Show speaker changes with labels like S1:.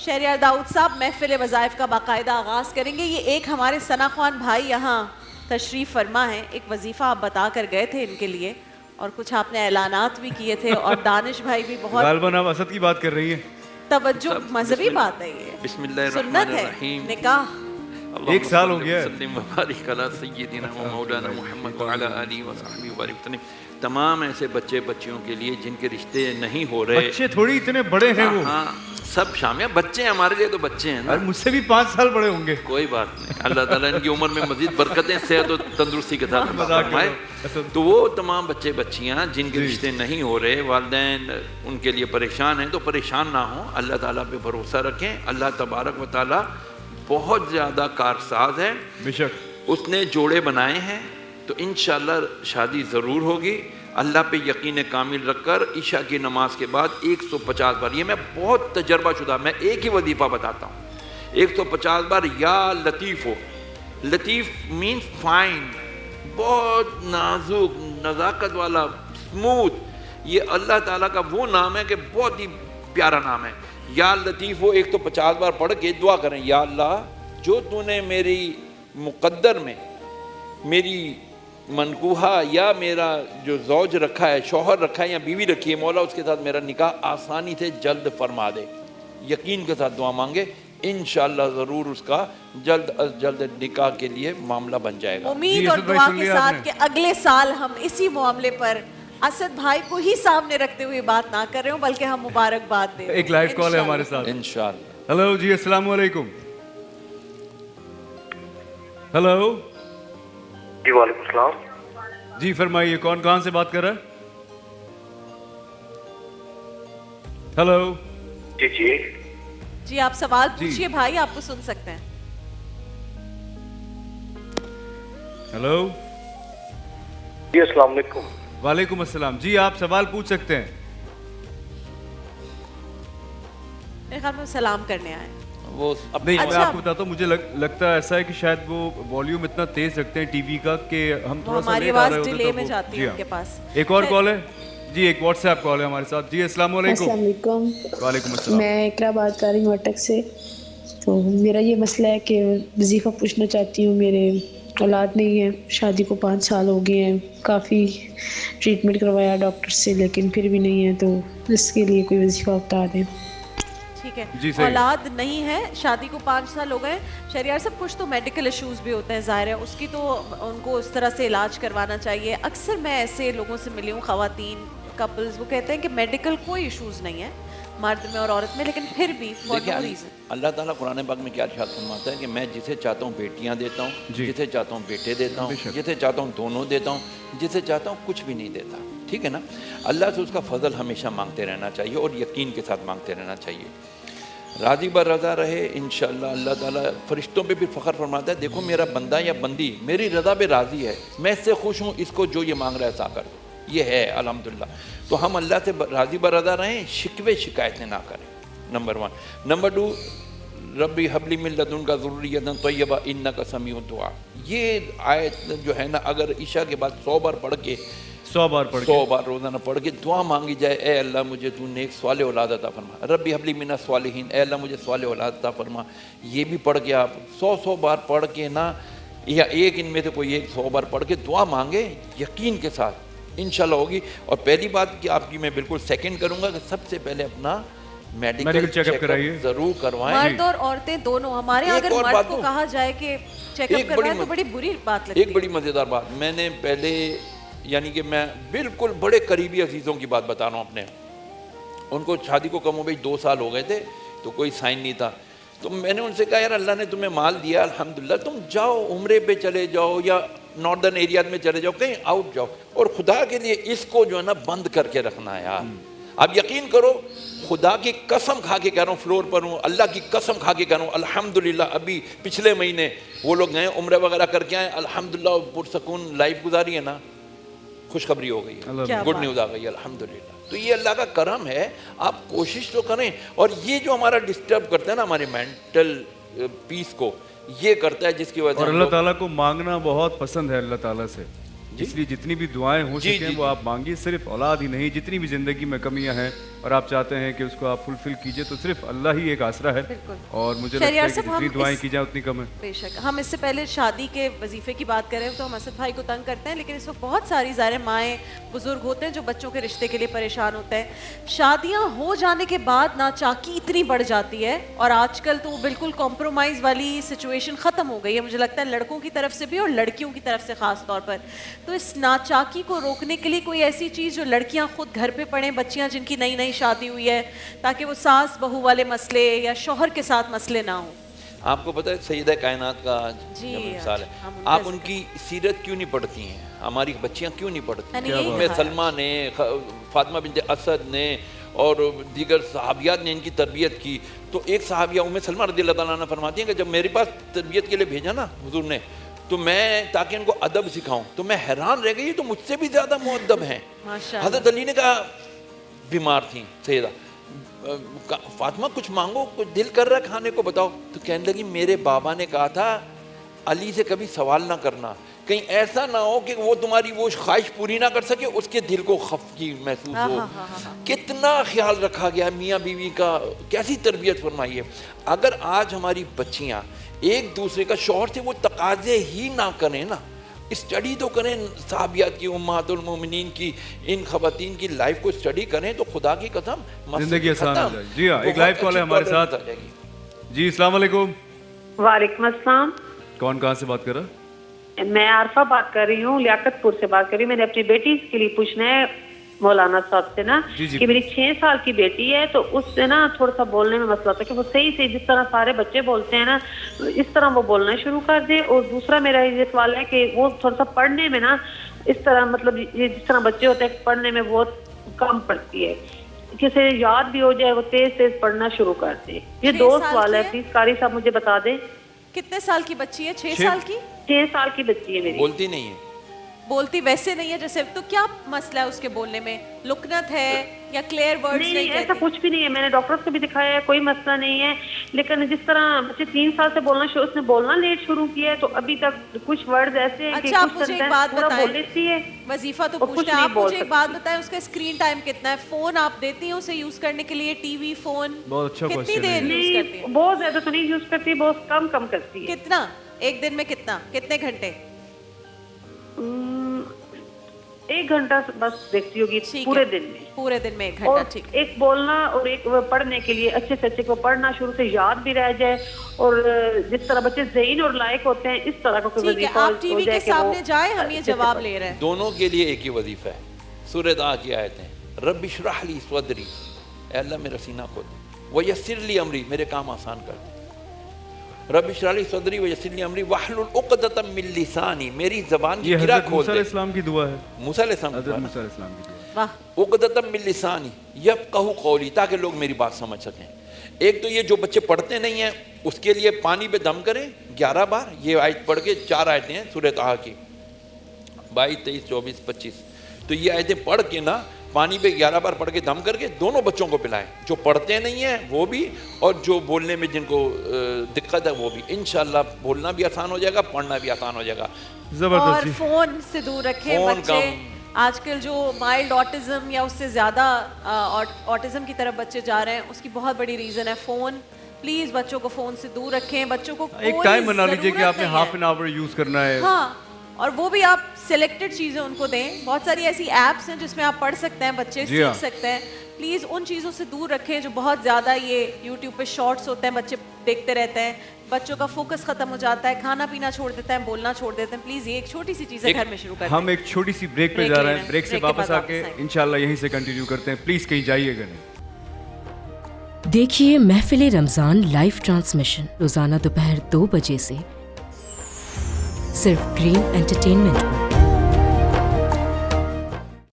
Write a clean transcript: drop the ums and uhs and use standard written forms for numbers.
S1: شہریار داؤد صاحب محفل وظائف کا باقاعدہ آغاز کریں گے. یہ ایک ہمارے ثنا خوان بھائی یہاں تشریف فرما ہیں, ایک وظیفہ آپ بتا کر گئے تھے ان کے لیے, اور کچھ آپ نے اعلانات بھی کیے تھے, اور دانش بھائی بھی بہت
S2: غالباً آپ اسد کی بات کر رہی ہیں.
S1: توجہ, مذہبی بات ہے یہ,
S3: بسم اللہ
S1: سنت
S3: الرحمن
S1: ہے,
S3: الرحیم.
S1: نکاح.
S2: ایک سال ہو گیا ہے.
S3: وسلم وبارک علی سیدنا و مولانا محمد وعلی آلہ وصحبہ وبارک وسلم. تمام ایسے بچے بچیوں کے لیے جن کے رشتے نہیں ہو رہے,
S2: بچے تھوڑی اتنے بڑے ہیں وہ,
S3: ہاں سب شامل بچے ہیں, ہمارے لیے تو بچے ہیں نا,
S2: مجھ سے بھی 5 سال بڑے ہوں گے.
S3: کوئی بات نہیں. اللہ تعالیٰ ان کی عمر میں مزید برکتیں, صحت و تندرستی کے ساتھ فرمائے. تو وہ تمام بچے بچیاں جن کے رشتے نہیں ہو رہے, والدین ان کے لیے پریشان ہیں, تو پریشان نہ ہوں, اللہ تعالیٰ پہ بھروسہ رکھیں. اللہ تبارک و تعالیٰ بہت زیادہ کارساز ہے,
S2: بے شک
S3: اس نے جوڑے بنائے ہیں, تو انشاءاللہ شادی ضرور ہوگی. اللہ پہ یقین کامل رکھ کر عشاء کی نماز کے بعد 150 بار, یہ میں بہت تجربہ شدہ, میں ایک ہی وظیفہ بتاتا ہوں, 150 بار یا لطیف ہو. لطیف مینس فائن, بہت نازک, نزاکت والا, اسموتھ. یہ اللہ تعالیٰ کا وہ نام ہے کہ بہت ہی پیارا نام ہے. یا لطیف ہو 150 بار پڑھ کے دعا کریں, یا اللہ جو تو نے میری مقدر میں میری منکوحہ یا میرا جو زوج رکھا ہے, شوہر رکھا ہے یا بیوی رکھی ہے, مولا اس کے ساتھ میرا نکاح آسانی سے جلد فرما دے. یقین کے ساتھ دعا مانگے, انشاءاللہ ضرور اس کا جلد از جلد نکاح کے لیے معاملہ بن جائے گا.
S1: امید اور دعا کے ساتھ کہ اگلے سال ہم اسی معاملے پر اسد بھائی کو ہی سامنے رکھتے ہوئے بات نہ کر رہے ہوں, بلکہ ہم مبارکباد دیں.
S2: ایک لائیو کال ہے ہمارے ساتھ.
S3: انشاءاللہ.
S2: ہلو جی, السلام علیکم. ہلو
S4: جی وعلیکم السلام.
S2: جی فرمائیے, کون کہاں سے بات کر رہا ہے؟ ہلو
S4: جی جی
S1: جی آپ سوال پوچھئے بھائی, آپ کو سن سکتے ہیں.
S2: ہلو
S4: جی السلام علیکم.
S2: وعلیکم السلام. جی آپ سوال پوچھ سکتے ہیں.
S1: میرے خیال میں سلام کرنے آئے.
S3: وہ
S2: نہیں, میں آپ کو بتاتا ہوں, مجھے لگتا ہے ایسا ہے کہ شاید وہ والیوم اتنا تیز رکھتے ہیں ٹی وی کا کہ ہم تھوڑا سا
S1: ہماری
S2: لیٹ آ رہے
S1: آواز
S2: ہوتے
S1: ڈیلے میں
S2: ہیں.
S1: جاتی ہے ان کے پاس.
S2: ایک اور کال ہے جی, ایک واٹس ایپ کال ہے ہمارے ساتھ. جی السلام علیکم.
S5: السلام علیکم.
S2: وعلیکم السلام.
S5: میں اقرا بات کر رہی ہوں اٹک سے. تو میرا یہ مسئلہ ہے کہ وظیفہ پوچھنا چاہتی ہوں. میرے اولاد نہیں ہے, شادی کو 5 سال ہو گئے ہیں, کافی ٹریٹمنٹ کروایا ڈاکٹر سے لیکن پھر بھی نہیں ہے, تو اس کے لیے کوئی وظیفہ بتا دیں.
S1: ٹھیک ہے,
S2: جی
S1: اولاد نہیں ہے, شادی کو 5 سال ہو گئے. شہریار صاحب کچھ تو میڈیکل ایشوز بھی ہوتے ہیں, ظاہر ہے اس کی تو ان کو اس طرح سے علاج کروانا چاہیے. اکثر میں ایسے لوگوں سے ملی ہوں, خواتین کپلز, وہ کہتے ہیں کہ میڈیکل کوئی ایشوز نہیں ہے مرد میں اور عورت میں, لیکن پھر بھی فار نو ریزن.
S3: اللہ تعالیٰ قرآن پاک میں کیا ارشاد فرماتا ہے کہ میں جسے چاہتا ہوں بیٹیاں دیتا ہوں, جسے چاہتا ہوں بیٹے دیتا ہوں, جسے چاہتا ہوں دونوں دیتا ہوں, جسے چاہتا ہوں کچھ بھی نہیں دیتا. ٹھیک ہے نا. اللہ سے اس کا فضل ہمیشہ مانگتے رہنا چاہیے اور یقین کے ساتھ مانگتے رہنا چاہیے. راضی بر رضا رہے انشاءاللہ. اللہ تعالیٰ فرشتوں پہ بھی فخر فرماتا ہے, دیکھو میرا بندہ یا بندی میری رضا پہ راضی ہے, میں اس سے خوش ہوں, اس کو جو یہ مانگ رہا ہے عطا کر دو. یہ ہے الحمدللہ. تو ہم اللہ سے راضی بر رضا رہیں, شکوے شکایتیں نہ کریں. نمبر 1. نمبر 2, ربی حبلی من لدنک ذریۃ طیبہ انک سمیع الدعاء. یہ آیت جو ہے نا, اگر عشاء کے بعد 100 بار پڑھ کے
S2: 100 بار
S3: روزانہ پڑھ کے دعا مانگی جائے, اے اللہ مجھے تو نیک صالح اولاد عطا فرما, ربی حبلی من الصالحین, اے اللہ مجھے صالح اولاد عطا فرما. یہ بھی پڑھ کے آپ 100 بار پڑھ کے نا, یا ایک ان میں سے کوئی ایک 100 بار پڑھ کے دعا مانگے, یقین کے ساتھ انشاءاللہ ہوگی. اور پہلی بات کہ آپ کی میں بالکل سیکنڈ کروں گا کہ سب سے پہلے اپنا میڈیکل چیک اپ ضرور کروائیں.
S1: مرد اور عورتیں دونوں. ہمارے اگر مرد کو کہا جائے کہ چیک اپ کروائیں تو بڑی بری بات لگتی ہے.
S3: ایک بڑی مزیدار بات, میں نے پہلے یعنی کہ میں بالکل بڑے قریبی عزیزوں کی بات بتا رہا ہوں اپنے, ان کو شادی کو کم و بیش 2 سال ہو گئے تھے, تو کوئی سائن نہیں تھا. تو میں نے ان سے کہا, یار اللہ نے تمہیں مال دیا الحمدللہ, تم جاؤ عمرے پہ چلے جاؤ یا ناردرن ایریا میں چلے جاؤ, کہیں آؤٹ جاؤ, اور خدا کے لیے اس کو جو ہے نا بند کر کے رکھنا ہے یار. اب یقین کرو, خدا کی قسم کھا کے کہہ رہا ہوں, فلور پر ہوں, اللہ کی قسم کھا کے کہہ رہا ہوں, الحمدللہ ابھی پچھلے مہینے وہ لوگ گئے عمرے وغیرہ کر کے آئے, الحمدللہ پرسکون لائف گزاری ہے نا, خوشخبری ہو گئی ہے, گڈ نیوز آ گئی ہے الحمدللہ. تو یہ اللہ کا کرم ہے, آپ کوشش تو کریں. اور یہ جو ہمارا ڈسٹرب کرتا ہے نا ہمارے مینٹل پیس کو, یہ کرتا ہے جس کی وجہ سے.
S2: اور اللہ تعالیٰ کو مانگنا بہت پسند ہے اللہ تعالیٰ سے. इसलिए जितनी भी दुआएं हो
S3: जी,
S2: सकें
S3: जी,
S2: वो आप मांगिए, सिर्फ औलाद ही नहीं, जितनी भी ज़िंदगी में कमियां हैं और आप चाहते हैं कि उसको आप फुलफिल कीजिए, तो सिर्फ अल्लाह ही एक आसरा है।
S1: बिल्कुल।
S2: और मुझे लगता
S1: शहरियार
S2: है कि
S1: साहब, हम
S2: जितनी दुआएं
S1: इस-
S2: की जाए उतनी कम है।
S1: बेशक हम इससे पहले शादी के वजीफे की बात करें तो हम असद भाई को तंग करते हैं, लेकिन इस वक्त बहुत सारी ज़ाहिर माएँ बुजुर्ग होते हैं जो बच्चों के रिश्ते के लिए परेशान होते हैं। शादियां हो जाने के बाद नाचाकी इतनी बढ़ जाती है और आजकल तो बिल्कुल कॉम्प्रोमाइज़ वाली सिचुएशन ख़त्म हो गई है, मुझे लगता है लड़कों की तरफ से भी और लड़कियों की तरफ से ख़ास तौर पर। तो इस नाचाकी को रोकने के लिए कोई ऐसी चीज़ जो लड़कियां खुद घर पे पढ़ें, बच्चियां जिनकी नई नई शादी हुई है, ताकि वो सास बहू वाले मसले या शौहर के साथ मसले ना हो।
S3: आपको पता है सैयदा कायनात का
S1: जी,
S3: जब मिसाल है,
S1: हम उनका
S3: आप
S1: जिक्र-
S3: उनकी सीरत क्यों नहीं पढ़ती हैं? हमारी बच्चियां क्यों नहीं पढ़ती?
S1: मैंने यही
S3: उम्मे
S1: कहा।
S3: सलमा ने, फातिमा बिन्त असद ने और दीगर सहाबियात ने इनकी तरबियत की। तो एक सहाबिया उम्मे सलमा रज़ियल्लाहु ताला अन्हा फरमाती हैं कि जब मेरे पास तरबियत के लिए भेजा ना हुजूर ने, तो मैं ताकि इनको अदब सिखाऊं, तो मैं हैरान रह गई, तो मुझसे भी ज़्यादा मुअद्दब हैं।
S1: माशाअल्लाह।
S3: हज़रत अली ने कहा, बीमार थी सैयदा, फातिमा कुछ मांगो, कुछ दिल कर रहा है खाने को, बताओ। तो कहने लगी मेरे बाबा ने कहा था अली से कभी सवाल ना करना, कहीं ऐसा ना हो कि वो तुम्हारी वो ख्वाहिश पूरी ना कर सके, उसके दिल को खफगी महसूस हो। कितना ख्याल रखा गया मियाँ बीवी का, कैसी तरबियत फरमाई है। अगर आज हमारी बच्चियाँ एक दूसरे का शौहर से वो तकाजे ही ना करें ना, स्टडी तो करें साहबियात की, उम्महातुल मोमिनीन की, इन खवातीन की लाइफ को स्टडी करें, तो खुदा की कसम
S2: जिंदगी आसान हो जाए। जी हाँ, एक लाइव कॉल है हमारे साथ। जी अस्सलाम वालेकुम।
S6: वालेकुम अस्सलाम।
S2: कौन कहाँ से बात कर रहा है?
S6: मैं आरफा बात कर रही हूँ, लियाकतपुर से बात कर रही हूँ। मैंने अपनी बेटी के लिए पूछना है मौलाना साहब से ना,
S2: जी, जी।
S6: कि मेरी 6 साल की बेटी है, तो उससे ना थोड़ा सा बोलने में मसला था कि वो सही से जिस तरह सारे बच्चे बोलते हैं ना, इस तरह वो बोलना शुरू कर दे। और दूसरा मेरा ये सवाल है कि वो थोड़ा सा पढ़ने में ना इस तरह, मतलब ये जिस तरह बच्चे होते हैं पढ़ने में बहुत कम पढ़ती है, किसे याद भी हो जाए वो तेज तेज पढ़ना शुरू कर दे। ये
S1: 6
S6: दो
S1: साल
S6: सवाल
S1: की
S6: है,
S1: है?
S6: प्लीज कारी साहब मुझे बता दें।
S1: कितने साल की बच्ची है? 6
S2: छः-
S1: साल की?
S6: 6 साल की बच्ची है मेरी।
S3: बोलती नहीं है।
S1: बोलती वैसे नहीं है जैसे, तो क्या मसला है उसके बोलने में? लुकनत है या क्लियर वर्ड्स
S6: नहीं
S1: नहीं
S6: नहीं, ऐसा
S1: कहती?
S6: कुछ भी नहीं है। मैंने डॉक्टर्स को भी दिखाया है, कोई मसला नहीं है। लेकिन जिस तरह बच्चे 3 साल से बोलना शुरू, उसने बोलना लेट शुरू किया है, तो अभी तक कुछ वर्ड्स ऐसे हैं कि
S1: अच्छा, आप
S6: कुछ
S1: मुझे एक
S6: sentence
S1: बात
S6: पूरा
S1: बताएं।
S6: बोल लेती है।
S1: वजीफा तो
S6: और कुछ
S1: पूछते हैं,
S6: नहीं
S1: आप
S6: बोल
S1: मुझे एक बात
S6: सकती।
S1: बताएं, उसका स्क्रीन टाइम कितना है? फोन आप देती हैं उसे यूज करने के लिए? टीवी, फोन
S2: बहुत अच्छा
S1: कितनी
S2: question है
S1: देर
S2: ये।
S1: यूज करती है?
S6: नहीं, बहुत ज्यादा तो नहीं यूज करती, बहुत कम कम करती है।
S1: कितना? एक दिन में कितना, कितने घंटे?
S6: 1 घंटा बस देखती होगी
S1: ठीक
S6: पूरे
S1: है।
S6: दिन में।
S1: पूरे दिन में 1 घंटा,
S6: और
S1: ठीक है।
S6: एक बोलना और एक वो पढ़ने के लिए अच्छे से अच्छे को पढ़ना शुरू से याद भी रह जाए। और जिस तरह बच्चे ज़हीन और लायक होते हैं, इस तरह का कोई
S1: ठीक है,
S6: वजीफा
S1: आप
S6: हो
S1: टीवी
S6: जाए
S1: के
S6: कि वो
S1: सामने जाए, हम ये
S6: अच्छे से
S1: जवाब
S6: पढ़े।
S1: ले रहे हैं।
S3: दोनों के लिए एक ही वजीफा है। सूरह दा की आयतें, रब्बि इश्रह ली सदरी, ऐ अल्लाह मेरा सीना खोल, व यस्सिर ली अमरी, मेरे काम आसान कर दे। रब्बि इश्रह ली सदरी व यस्सिर ली अमरी वहलुल उक़दतम मिन लिसानी, मेरी ज़बान की
S2: ये
S3: गिरा
S2: हज़रत
S3: खोल
S2: मूसा
S3: दे।
S2: अलैहिस्सलाम की दुआ है।
S3: मूसा अलैहिस्सलाम की
S2: हज़रत
S3: दुआ ना?
S2: मूसा अलैहिस्सलाम की दुआ।
S1: वाह।
S3: उक़दतम मिन लिसानी यफ़क़हू क़ौली, ताकि लोग मेरी बात समझ सकें। एक तो ये जो बच्चे पढ़ते नहीं हैं उसके लिए पानी पे दम करें 11 बार। ये आयत पढ़ के, 4 आयतें हैं सूरह ताहा की, 22, 23, 24, 25। तो ये आयतें पढ़ के ना पानी पे 11 बार पढ़ के दम करके दोनों बच्चों को पिलाएं, जो पढ़ते नहीं हैं वो भी और जो बोलने में जिनको दिक्कत है वो भी। इंशाल्लाह बोलना भी आसान हो जाएगा, पढ़ना भी आसान हो जाएगा।
S2: जबरदस्त
S1: और
S2: जी।
S1: फोन से दूर रखें
S3: फोन
S1: बच्चे।
S3: कम।
S1: आजकल जो माइल्ड ऑटिज्म या उससे ज़्यादा ऑटिज्म की तरफ बच्चे जा रहे हैं, उसकी बहुत बड़ी रीज़न है फ़ोन। प्लीज़ बच्चों को फ़ोन से दूर रखें। बच्चों को
S2: एक
S1: कोई
S2: टाइम बना लीजिए कि
S1: ज़रूरत
S2: आपने
S1: नहीं
S2: हाफ
S1: है।
S2: एन आवर यूज करना है।
S1: हाँ, और वो भी आप सिलेक्टेड चीज़ें उनको दें। बहुत सारी ऐसी ऐप्स हैं जिसमें आप पढ़ सकते हैं, बच्चे
S2: जी
S1: सीख
S2: हाँ।
S1: सकते हैं। प्लीज़ उन चीज़ों से दूर रखें जो बहुत ज़्यादा ये यूट्यूब पे शॉर्ट्स होते हैं, बच्चे देखते रहते हैं, बच्चों का फोकस ख़त्म हो जाता है, खाना पीना छोड़ देते हैं, बोलना छोड़ देते हैं। प्लीज़ ये एक छोटी सी चीज़ है, घर में शुरू करते
S2: हम एक छोटी सी ब्रेक पे
S1: ब्रेक
S2: जा
S1: ले
S2: रहे
S1: रहे
S2: हैं।
S1: हैं।
S2: ब्रेक से
S1: ब्रेक के
S2: वापस
S1: बाद
S2: आके
S1: वापस आएंगे।
S2: इंशाल्लाह यहीं से कंटिन्यू करते हैं। प्लीज कहीं जाइएगा नहीं।
S7: देखिए महफिल रमज़ान लाइव ट्रांसमिशन रोज़ाना दोपहर 2 बजे से सिर्फ ग्रीन एंटरटेनमेंट पर।